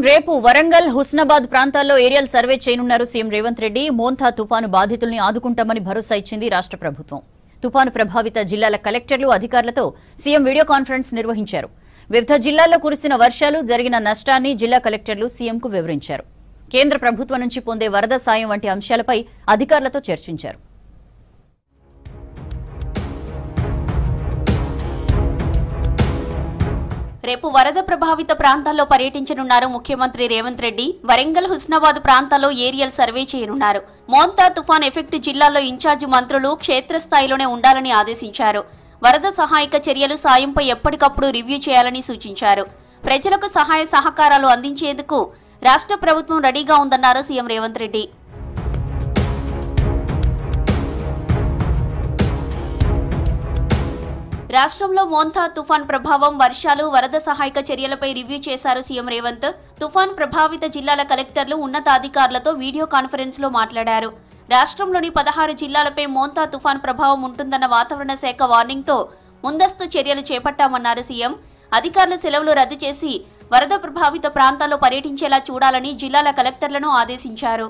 రేపు వరంగల్ హుస్నాబాద్ ప్రాంతాల్లో aerial survey చేయనున్నారు సీఎం రేవంత్ రెడ్డి. మోంతా తుపాను బాధితుల్ని ఆదుకుంటామని భరోసా ఇచ్చింది రాష్ట్ర ప్రభుత్వం. తుపాను ప్రభావిత జిల్లాల కలెక్టర్లు అధికారులతో సీఎం వీడియో కాన్ఫరెన్స్ నిర్వహించారు. వివిధ జిల్లాల్లో కురిసిన వర్షాలు జరిగిన నష్టాన్ని జిల్లా కలెక్టర్లు సీఎంకు వివరించారు. కేంద్ర ప్రభుత్వం నుంచి పొందే వరద సాయం వంటి అంశాలపై అధికారులతో చర్చించారు. రేపు వరద ప్రభావిత ప్రాంతాల్లో పర్యటించనున్నారు ముఖ్యమంత్రి రేవంత్ రెడ్డి. వరంగల్ హుస్నాబాద్ ప్రాంతాల్లో ఏరియల్ సర్వే చేయనున్నారు. మోంతా తుఫాన్ ఎఫెక్ట్ జిల్లాల్లో ఇన్ఛార్జి మంత్రులు క్షేత్రస్థాయిలోనే ఉండాలని ఆదేశించారు. వరద సహాయక చర్యలు సాయంపై ఎప్పటికప్పుడు రివ్యూ చేయాలని సూచించారు. ప్రజలకు సహాయ సహకారాలు అందించేందుకు రాష్ట్ర ప్రభుత్వం రెడీగా ఉందన్నారు సీఎం రేవంత్ రెడ్డి. రాష్ట్రంలో మోంతా తుఫాన్ ప్రభావం, వర్షాలు, వరద సహాయక చర్యలపై రివ్యూ చేశారు సీఎం రేవంత్. తుఫాన్ ప్రభావిత జిల్లాల కలెక్టర్లు, ఉన్నతాధికారులతో వీడియో కాన్ఫరెన్స్ లో మాట్లాడారు. రాష్ట్రంలోని 16 జిల్లాలపై మోంతా తుఫాన్ ప్రభావం ఉంటుందన్న వాతావరణ శాఖ వార్నింగ్ తో ముందస్తు చర్యలు చేపట్టామన్నారు సీఎం. అధికారులు సెలవులు రద్దు చేసి వరద ప్రభావిత ప్రాంతాల్లో పర్యటించేలా చూడాలని జిల్లాల కలెక్టర్లను ఆదేశించారు.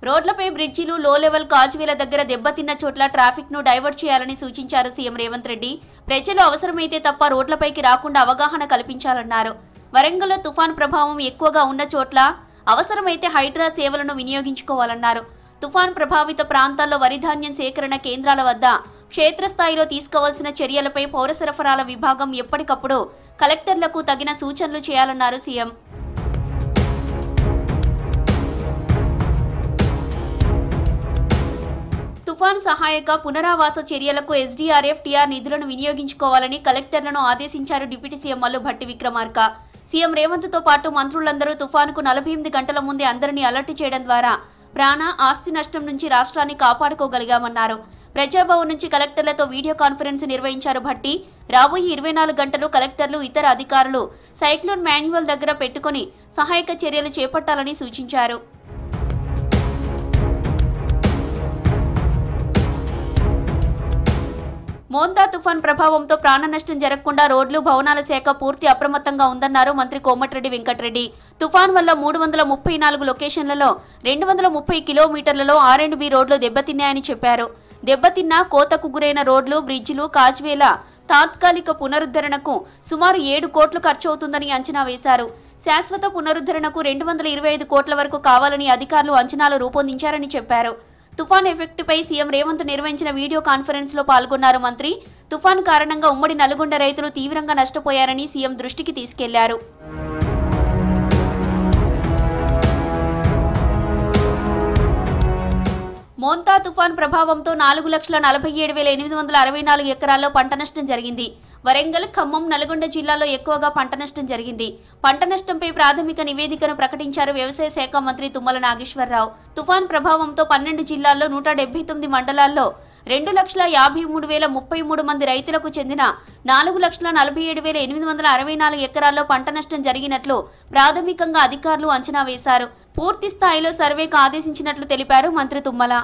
రోడ్లపై బ్రిడ్జిలు, లో లెవెల్ కాజ్వేల దగ్గర దెబ్బతిన్న చోట్ల ట్రాఫిక్ ను డైవర్ట్ చేయాలని సూచించారు సీఎం రేవంత్ రెడ్డి. ప్రజలు అవసరమైతే తప్ప రోడ్లపైకి రాకుండా అవగాహన కల్పించాలన్నారు. వరంగల్లో తుఫాన్ ప్రభావం ఎక్కువగా ఉన్న చోట్ల అవసరమైతే హైడ్రా సేవలను వినియోగించుకోవాలన్నారు. తుఫాన్ ప్రభావిత ప్రాంతాల్లో వరిధాన్యం సేకరణ కేంద్రాల వద్ద క్షేత్రస్థాయిలో తీసుకోవాల్సిన చర్యలపై పౌర సరఫరాల విభాగం ఎప్పటికప్పుడు కలెక్టర్లకు తగిన సూచనలు చేయాలన్నారు సీఎం. తుఫాన్ సహాయక పునరావాస చర్యలకు ఎస్డీఆర్ఎఫ్, టీఆర్ నిధులను వినియోగించుకోవాలని కలెక్టర్లను ఆదేశించారు deputy CM Mallu Bhatti Vikramarka. CM Revanth తో పాటు మంత్రులందరూ తుఫానుకు 48 గంటల ముందే అందరినీ అలర్ట్ చేయడం ద్వారా ప్రాణ, ఆస్తి నష్టం నుంచి రాష్ట్రాన్ని కాపాడుకోగలిగామన్నారు. ప్రజాభవన్ నుంచి కలెక్టర్లతో వీడియో కాన్ఫరెన్స్ నిర్వహించారు భట్టి. రాబోయే 24 గంటలు కలెక్టర్లు, ఇతర అధికారులు సైక్లోన్ మాన్యువల్ దగ్గర పెట్టుకుని సహాయక చర్యలు చేపట్టాలని సూచించారు. మోంతా తుఫాన్ ప్రభావంతో ప్రాణ నష్టం జరగకుండా రోడ్లు, భవనాల శాఖ పూర్తి అప్రమత్తంగా ఉందన్నారు మంత్రి కోమటిరెడ్డి వెంకటరెడ్డి. తుఫాన్ వల్ల 334 లొకేషన్లలో 230 కిలోమీటర్లలో R&B రోడ్లు దెబ్బతిన్నాయని చెప్పారు. దెబ్బతిన్న, కోతకు గురైన రోడ్లు, బ్రిడ్జిలు, కాజ్వేల తాత్కాలిక పునరుద్ధరణకు సుమారు 7 కోట్లు ఖర్చవుతుందని అంచనా వేశారు. శాశ్వత పునరుద్ధరణకు 225 కోట్ల వరకు కావాలని అధికారులు అంచనాలు రూపొందించారని చెప్పారు. తుఫాన్ ఎఫెక్ట్ పై సీఎం రేవంత్ నిర్వహించిన వీడియో కాన్ఫరెన్స్ లో పాల్గొన్నారు మంత్రి. తుఫాన్ కారణంగా ఉమ్మడి నల్గొండ రైతులు తీవ్రంగా నష్టపోయారని సీఎం దృష్టికి తీసుకెళ్లారు. మోంతా తుఫాన్ ప్రభావంతో 4,47,864 ఎకరాల్లో పంట నష్టం జరిగింది. వరంగల్, ఖమ్మం, నల్గొండ జిల్లాలో ఎక్కువగా పంట నష్టం జరిగింది. పంట నష్టంపై ప్రాథమిక నివేదికను ప్రకటించారు వ్యవసాయ శాఖ మంత్రి తుమ్మల నాగేశ్వరరావు. తుఫాన్ ప్రభావంతో 12 జిల్లాల్లో 179 మండలాల్లో 2,53,033 మంది రైతులకు చెందిన 4,47,864 ఎకరాల్లో పంట నష్టం జరిగినట్లు ప్రాథమికంగా అధికారులు అంచనా వేశారు. పూర్తి స్థాయిలో సర్వేకు ఆదేశించినట్లు తెలిపారు మంత్రి తుమ్మల.